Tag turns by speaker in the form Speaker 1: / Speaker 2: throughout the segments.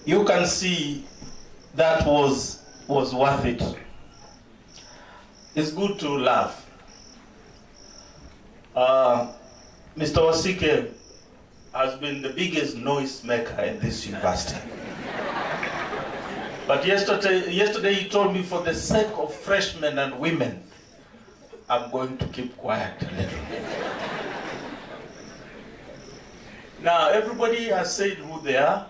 Speaker 1: you can see that was worth it. It's good to laugh. Mr. Wasike has been the biggest noise maker in this university. But yesterday he told me, for the sake of freshmen and women, I'm going to keep quiet a little. Now, everybody has said who they are.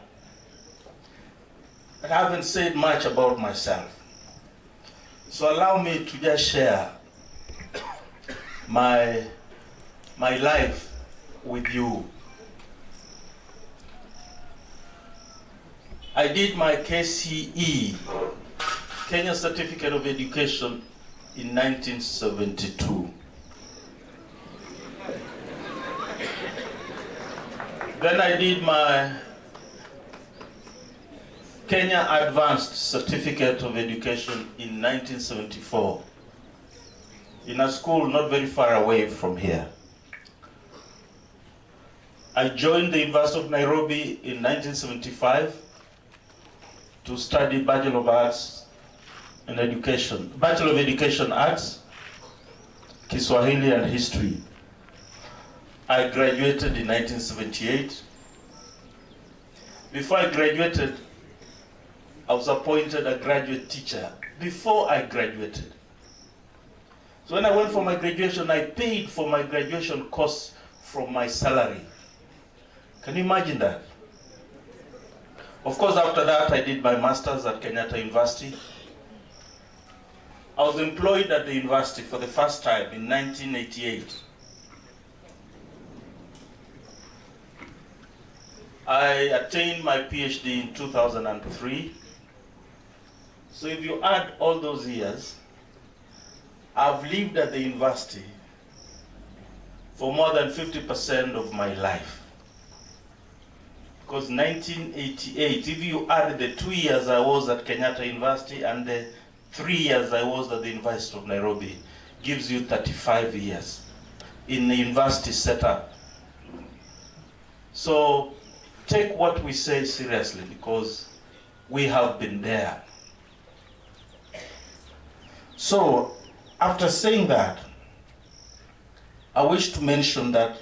Speaker 1: I haven't said much about myself. So allow me to just share my life with you. I did my KCE, Kenya Certificate of Education, in 1972. Then I did my Kenya Advanced Certificate of Education in 1974 in a school not very far away from here. I joined the University of Nairobi in 1975 to study Bachelor of Arts in Education, Bachelor of Education Arts, Kiswahili and History. I graduated in 1978. Before I graduated, I was appointed a graduate teacher before I graduated. So when I went for my graduation, I paid for my graduation costs from my salary. Can you imagine that? Of course, after that, I did my master's at Kenyatta University. I was employed at the university for the first time in 1988. I attained my PhD in 2003. So if you add all those years, I've lived at the university for more than 50% of my life. Because 1988, if you add the 2 years I was at Kenyatta University and the 3 years I was at the University of Nairobi, gives you 35 years in the university setup. So take what we say seriously, because we have been there. So after saying that, I wish to mention that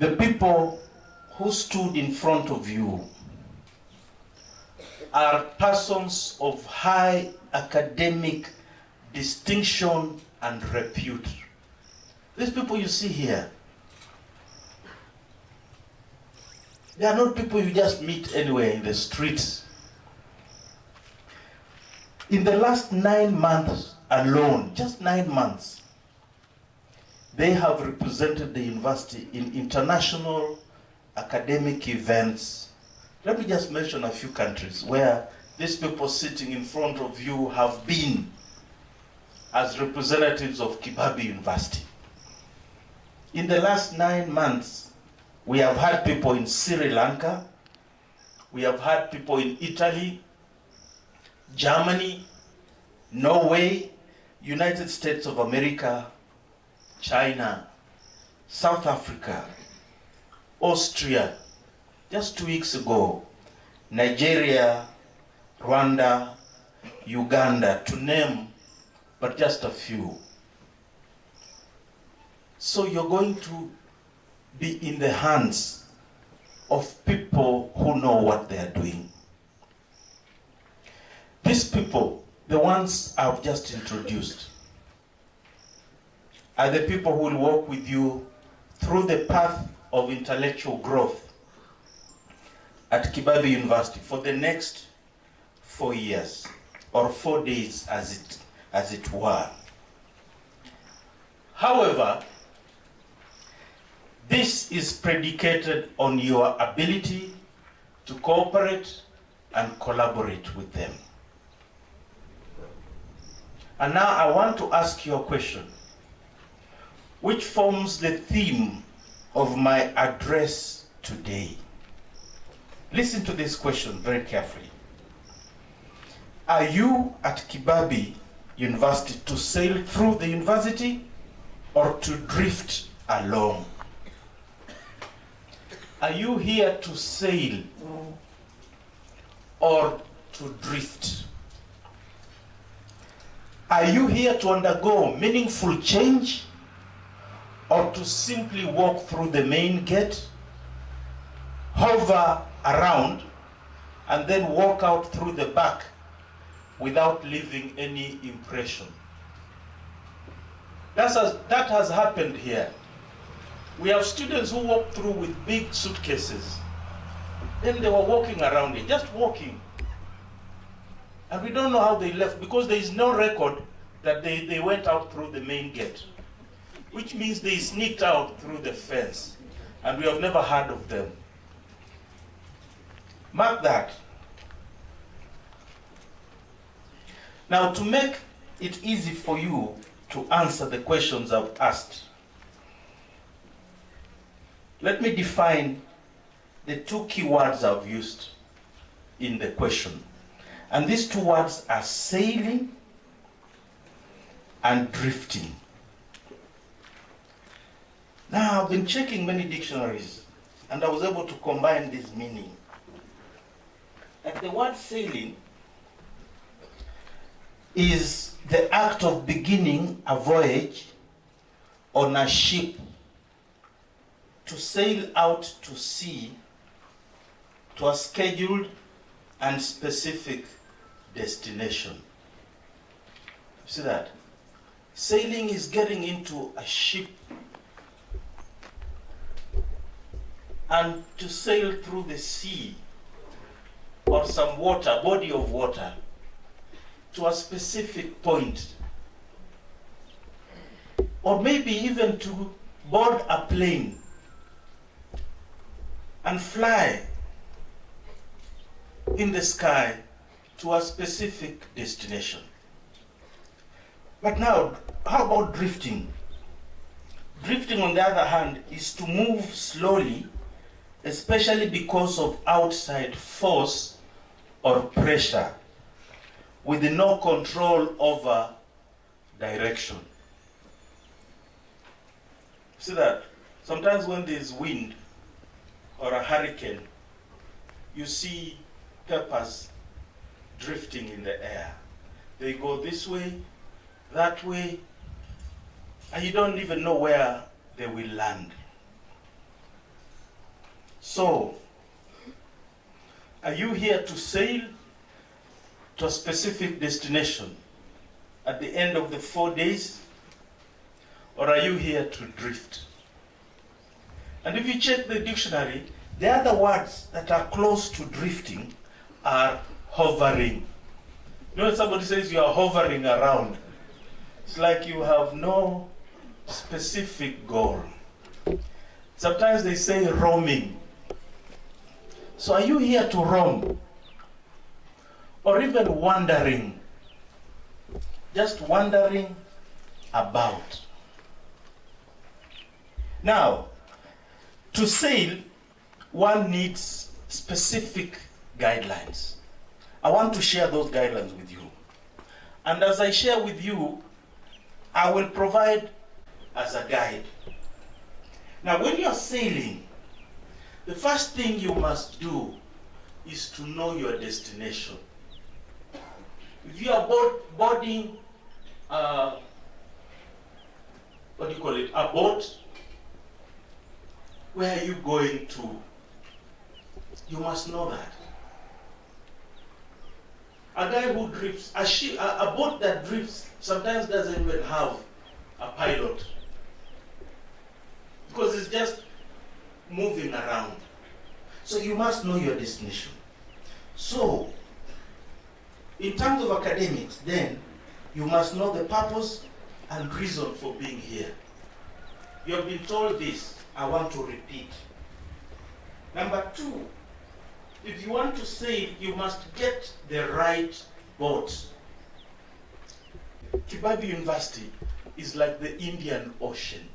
Speaker 1: the people who stood in front of you are persons of high academic distinction and repute. These people you see here, they are not people you just meet anywhere in the streets. In the last 9 months alone, just 9 months, they have represented the university in international academic events. Let me just mention a few countries where these people sitting in front of you have been as representatives of Kibabi University. In the last 9 months, we have had people in Sri Lanka, we have had people in Italy, Germany, Norway, United States of America, China, South Africa, Austria, just 2 weeks ago, Nigeria, Rwanda, Uganda, to name but just a few. So you're going to be in the hands of people who know what they are doing. These people, the ones I've just introduced, are the people who will walk with you through the path of intellectual growth at Kibabi University for the next 4 years, or 4 days as it were. However, this is predicated on your ability to cooperate and collaborate with them. And now I want to ask you a question, which forms the theme of my address today. Listen to this question very carefully. Are you at Kibabi University to sail through the university or to drift along? Are you here to sail or to drift? Are you here to undergo meaningful change or to simply walk through the main gate, hover around, and then walk out through the back without leaving any impression? That has happened here. We have students who walk through with big suitcases. Then they were walking around it, just walking. And we don't know how they left because there is no record that they went out through the main gate, which means they sneaked out through the fence. And we have never heard of them. Mark that. Now, to make it easy for you to answer the questions I've asked, let me define the two key words I've used in the question. And these two words are sailing and drifting. Now, I've been checking many dictionaries, and I was able to combine this meaning. Like the word sailing is the act of beginning a voyage on a ship to sail out to sea to a scheduled and specific destination. See that? Sailing is getting into a ship and to sail through the sea or some water, body of water, to a specific point. Or maybe even to board a plane and fly in the sky to a specific destination. But now, how about drifting? Drifting, on the other hand, is to move slowly, especially because of outside force or pressure, with no control over direction. See that? Sometimes when there's wind or a hurricane, you see peppers drifting in the air. They go this way, that way, and you don't even know where they will land. So, are you here to sail to a specific destination at the end of the 4 days? Or are you here to drift? And if you check the dictionary, the other words that are close to drifting are hovering. You know, when somebody says you are hovering around, it's like you have no specific goal. Sometimes they say roaming. So are you here to roam? Or even wandering? Just wandering about. Now, to sail, one needs specific guidelines. I want to share those guidelines with you. And as I share with you, I will provide as a guide. Now, when you're sailing, the first thing you must do is to know your destination. If you are boarding, a boat, where are you going to? You must know that. A guy who drifts, a boat that drifts sometimes doesn't even have a pilot, because it's just moving around. So you must know your destination. So, in terms of academics, then, you must know the purpose and reason for being here. You have been told this, I want to repeat. Number two, if you want to sail, you must get the right boat. Kibabi University is like the Indian Ocean.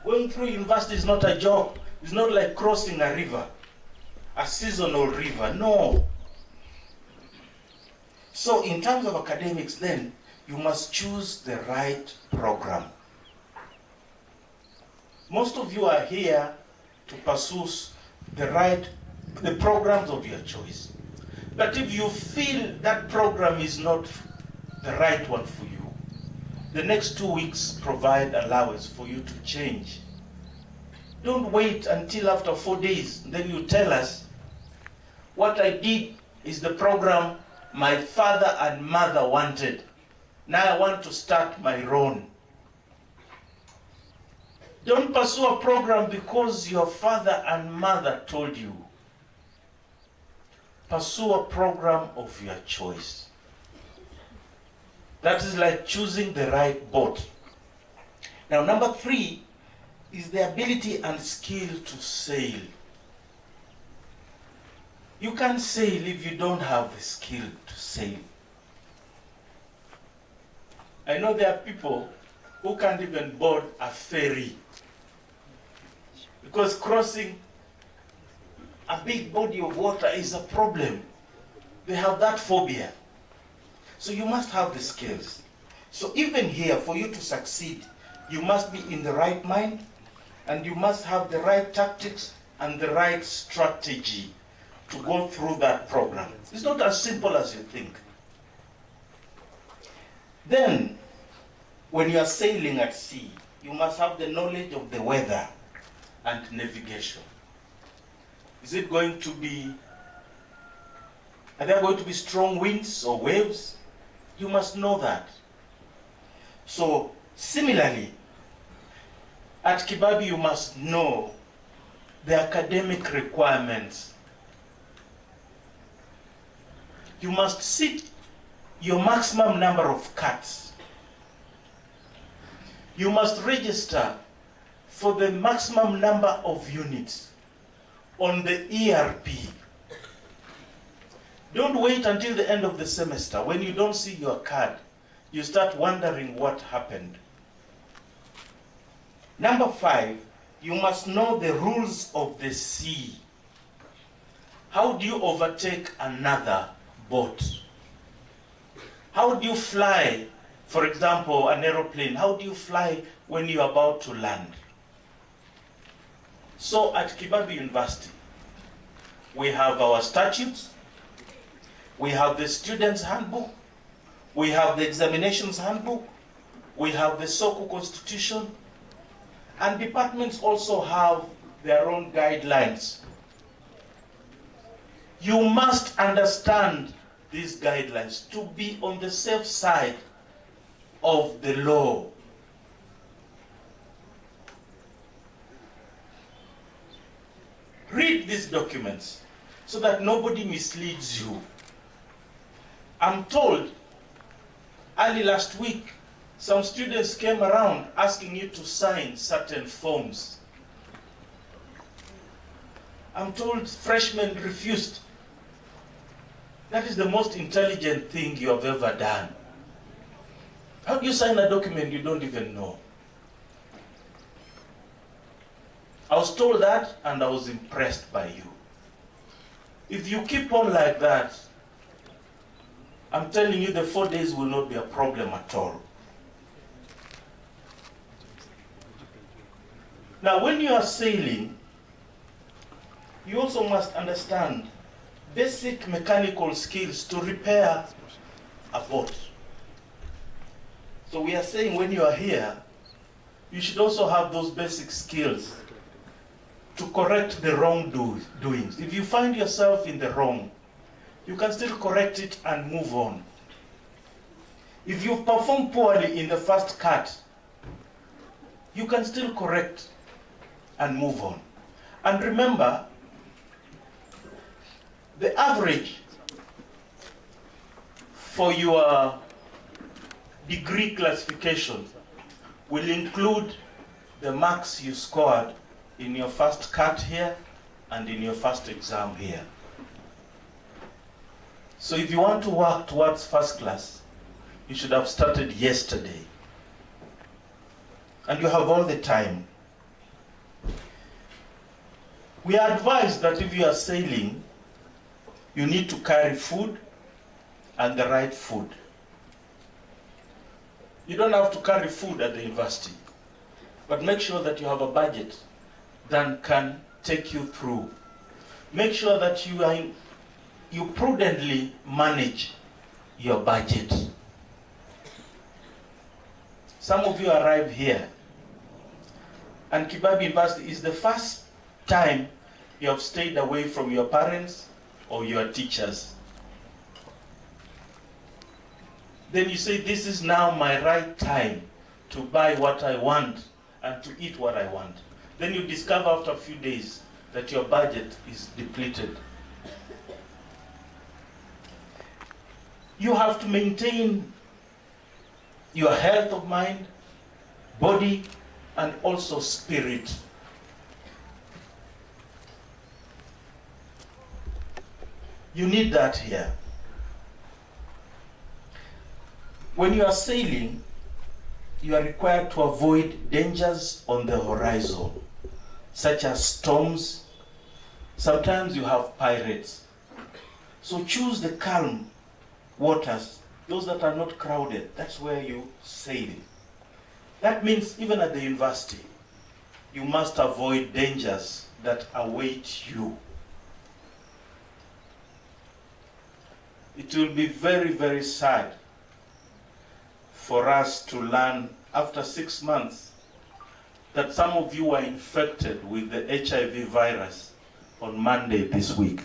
Speaker 1: Going through university is not a joke. It's not like crossing a river, a seasonal river. No. So in terms of academics, then, you must choose the right program. Most of you are here to pursue the right the programs of your choice. But if you feel that program is not the right one for you, the next 2 weeks provide allowance for you to change. Don't wait until after 4 days, then you tell us, what I did is the program my father and mother wanted. Now I want to start my own. Don't pursue a program because your father and mother told you. Pursue a program of your choice. That is like choosing the right boat. Now, number 3 is the ability and skill to sail. You can't sail if you don't have the skill to sail. I know there are people who can't even board a ferry because crossing a big body of water is a problem. They have that phobia. So you must have the skills. So even here, for you to succeed, you must be in the right mind, and you must have the right tactics and the right strategy to go through that program. It's not as simple as you think. Then, when you are sailing at sea, you must have the knowledge of the weather and navigation. Is it going to be, are there going to be strong winds or waves? You must know that. So, similarly, at Kibabi you must know the academic requirements. You must sit your maximum number of cuts. You must register for the maximum number of units on the ERP. Don't wait until the end of the semester. When you don't see your card, you start wondering what happened. Number 5, you must know the rules of the sea. How do you overtake another boat? How do you fly, for example, an aeroplane? How do you fly when you're about to land? So at Kibabi University, we have our statutes, we have the student's handbook, we have the examinations handbook, we have the SOCO constitution, and departments also have their own guidelines. You must understand these guidelines to be on the safe side of the law. Read these documents so that nobody misleads you. I'm told early last week, some students came around asking you to sign certain forms. I'm told freshmen refused. That is the most intelligent thing you have ever done. How do you sign a document you don't even know? I was told that and I was impressed by you. If you keep on like that, I'm telling you the 4 days will not be a problem at all. Now, when you are sailing, you also must understand basic mechanical skills to repair a boat. So we are saying when you are here, you should also have those basic skills to correct the wrongdoings. If you find yourself in the wrong, you can still correct it and move on. If you perform poorly in the first cut, you can still correct and move on. And remember, the average for your degree classification will include the marks you scored in your first cut here and in your first exam here. So if you want to work towards first class, you should have started yesterday. And you have all the time. We are advised that if you are sailing, you need to carry food and the right food. You don't have to carry food at the university, but make sure that you have a budget that can take you through. Make sure that you prudently manage your budget. Some of you arrive here, and Kibabi University is the first time you have stayed away from your parents or your teachers. Then you say, this is now my right time to buy what I want and to eat what I want. Then you discover after a few days that your budget is depleted. You have to maintain your health of mind, body, and also spirit. You need that here. When you are sailing, you are required to avoid dangers on the horizon, such as storms. Sometimes you have pirates. So choose the calm waters, those that are not crowded. That's where you sail. That means even at the university, you must avoid dangers that await you. It will be very, very sad for us to learn after 6 months that some of you were infected with the HIV virus on Monday this week.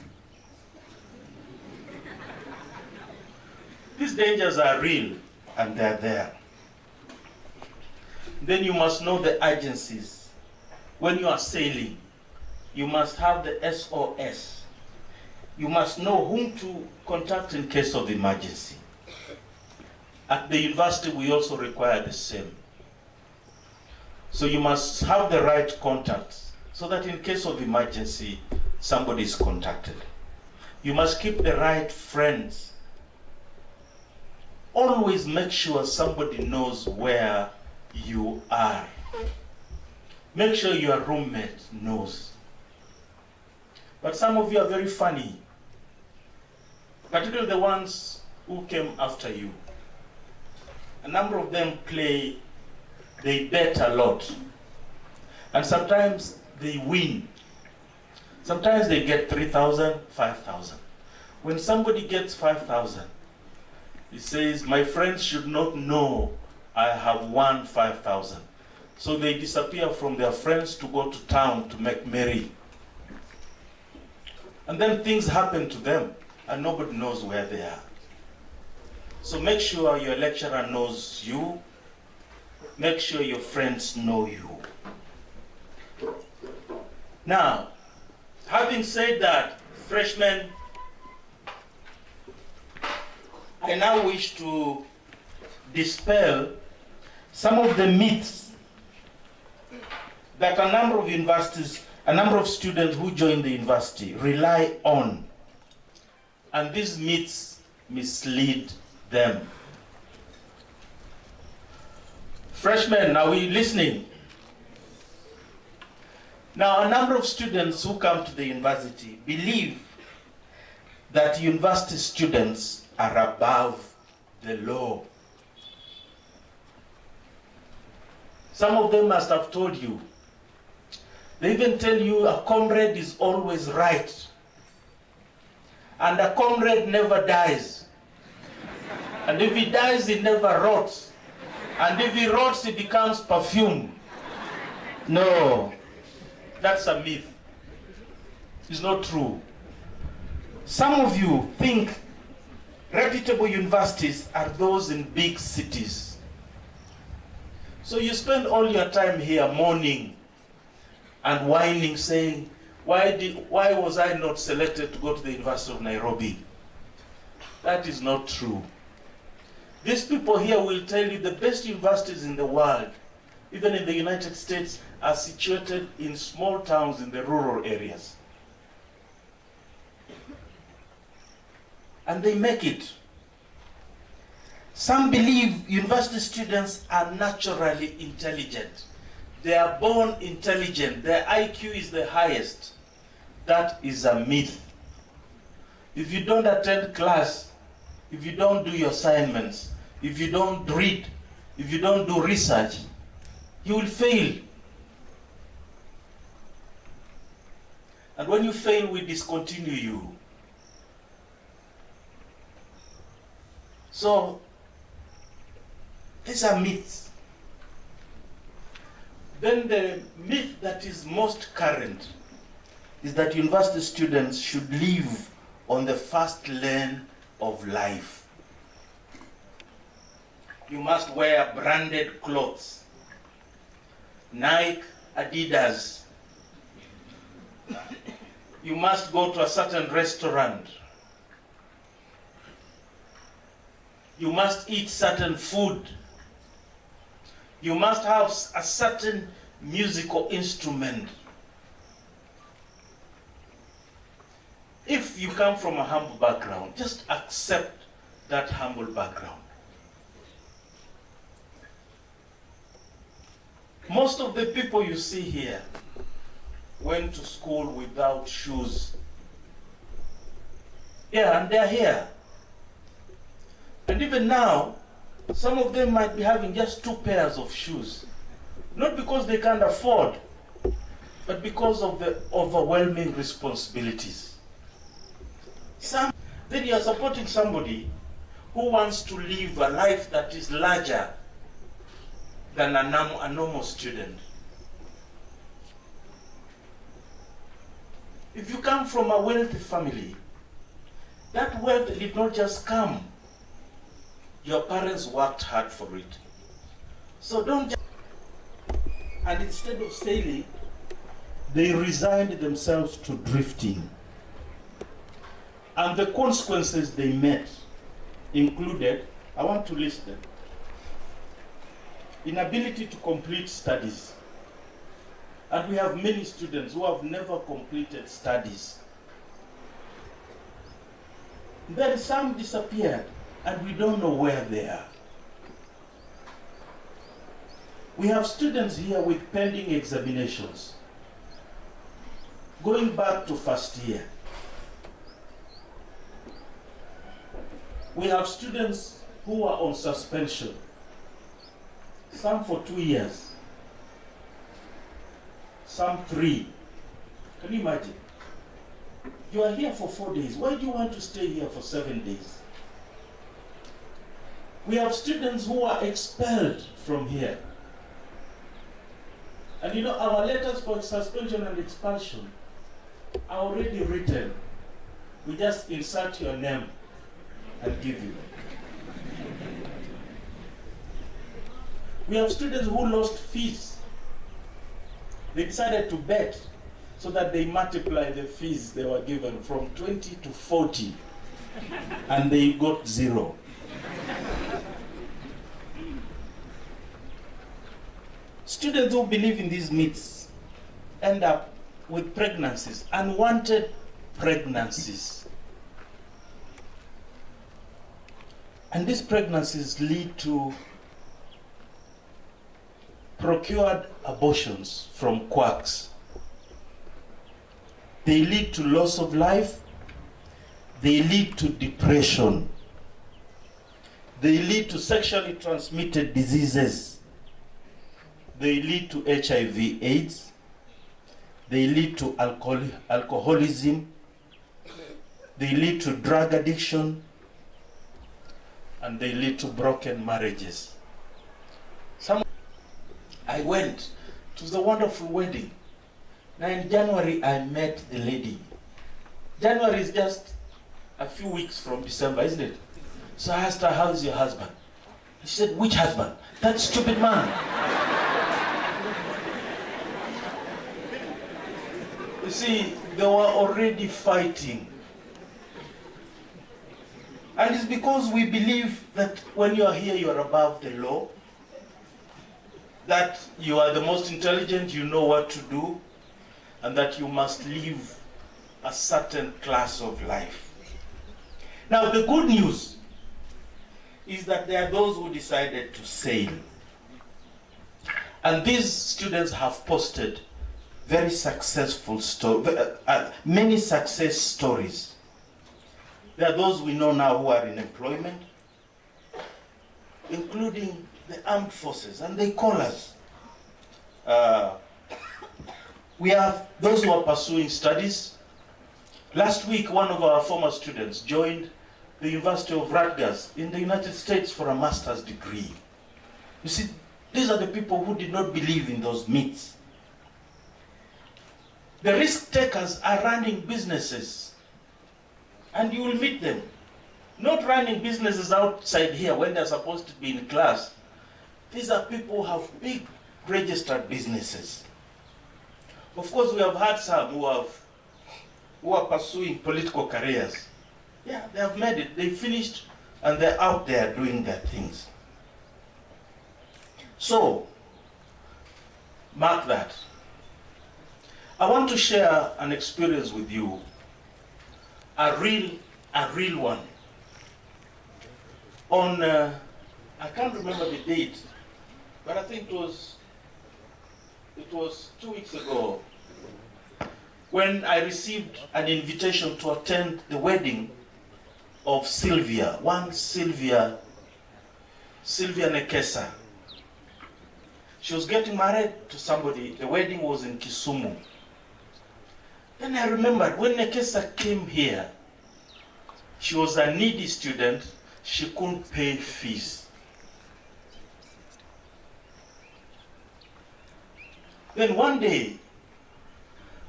Speaker 1: These dangers are real and they're there. Then you must know the agencies. When you are sailing, you must have the SOS. You must know whom to contact in case of emergency. At the university, we also require the same. So you must have the right contacts so that in case of emergency, somebody is contacted. You must keep the right friends. Always make sure somebody knows where you are. Make sure your roommate knows. But some of you are very funny, particularly the ones who came after you. A number of them they bet a lot. And sometimes they win. Sometimes they get 3,000, 5,000. When somebody gets 5,000, he says, my friends should not know I have won 5,000. So they disappear from their friends to go to town to make merry. And then things happen to them and nobody knows where they are. So make sure your lecturer knows you. Make sure your friends know you. Now, having said that, freshmen, I now wish to dispel some of the myths that a number of universities, a number of students who join the university rely on. And these myths mislead them. Freshmen, are we listening? Now, a number of students who come to the university believe that university students are above the law. Some of them must have told you. They even tell you a comrade is always right. And a comrade never dies. And if he dies, he never rots. And if he rots, he becomes perfume. No, that's a myth. It's not true. Some of you think reputable universities are those in big cities. So you spend all your time here mourning and whining, saying, why was I not selected to go to the University of Nairobi? That is not true. These people here will tell you the best universities in the world, even in the United States, are situated in small towns in the rural areas. And they make it. Some believe university students are naturally intelligent. They are born intelligent. Their IQ is the highest. That is a myth. If you don't attend class, if you don't do your assignments, if you don't read, if you don't do research, you will fail. And when you fail, we discontinue you. So, these are myths. Then the myth that is most current is that university students should live on the fast lane of life. You must wear branded clothes, Nike, Adidas. You must go to a certain restaurant. You must eat certain food. You must have a certain musical instrument. If you come from a humble background, just accept that humble background. Most of the people you see here went to school without shoes. Yeah, and they're here. And even now, some of them might be having just 2 pairs of shoes. Not because they can't afford, but because of the overwhelming responsibilities. Then you are supporting somebody who wants to live a life that is larger than a normal student. If you come from a wealthy family, that wealth did not just come. Your parents worked hard for it. So don't just... And instead of sailing, they resigned themselves to drifting. And the consequences they met included, I want to list them: inability to complete studies. And we have many students who have never completed studies. Then some disappeared, and we don't know where they are. We have students here with pending examinations, going back to first year. We have students who are on suspension, some for 2 years, some 3. Can you imagine? You are here for 4 days. Why do you want to stay here for 7 days? We have students who are expelled from here. And you know, our letters for suspension and expulsion are already written. We just insert your name and give you. We have students who lost fees. They decided to bet so that they multiply the fees they were given from 20 to 40, and they got 0. Students who believe in these myths end up with pregnancies, unwanted pregnancies. And these pregnancies lead to procured abortions from quacks. They lead to loss of life. They lead to depression. They lead to sexually transmitted diseases. They lead to HIV/AIDS. They lead to alcoholism. They lead to drug addiction. And they lead to broken marriages. I went to the wonderful wedding. Now in January, I met the lady. January is just a few weeks from December, isn't it? So I asked her, how's your husband? She said, which husband? That stupid man. You see, they were already fighting. And it's because we believe that when you are here, you are above the law, that you are the most intelligent, you know what to do, and that you must live a certain class of life. Now, the good news is that there are those who decided to sail. And these students have posted very successful many success stories. There are those we know now who are in employment, including the armed forces, and they call us. We have those who are pursuing studies. Last week, one of our former students joined the University of Rutgers in the United States for a master's degree. You see, these are the people who did not believe in those myths. The risk takers are running businesses, and you will meet them. Not running businesses outside here when they're supposed to be in class. These are people who have big registered businesses. Of course, we have had some who are pursuing political careers. Yeah, they have made it. They finished, and they're out there doing their things. So, mark that. I want to share an experience with you, a real one. On, I can't remember the date, but I think it was 2 weeks ago, when I received an invitation to attend the wedding of Sylvia Nekesa. She was getting married to somebody. The wedding was in Kisumu. Then I remembered when Nekesa came here, she was a needy student. She couldn't pay fees. Then one day,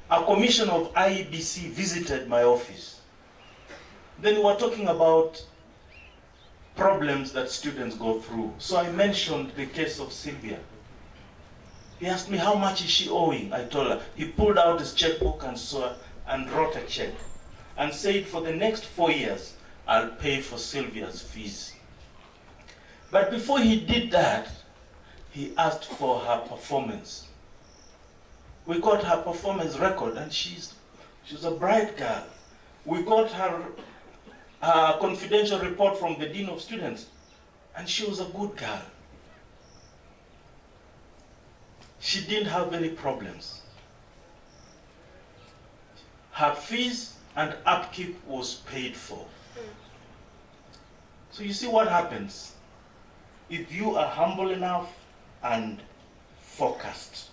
Speaker 1: a commission of IEBC visited my office. Then we were talking about problems that students go through. So I mentioned the case of Sylvia. He asked me, how much is she owing? I told her. He pulled out his checkbook and wrote a check and said, for the next 4 years, I'll pay for Sylvia's fees. But before he did that, he asked for her performance. We got her performance record, and she was a bright girl. We got her confidential report from the Dean of Students, and she was a good girl. She didn't have any problems. Her fees and upkeep was paid for. So you see what happens if you are humble enough and focused.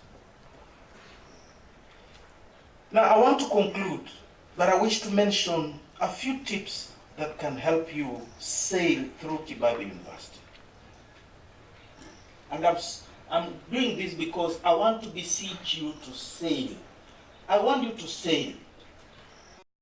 Speaker 1: Now I want to conclude, but I wish to mention a few tips that can help you sail through Kibabi University. And I'm doing this because I want to beseech you to sail. I want you to sail.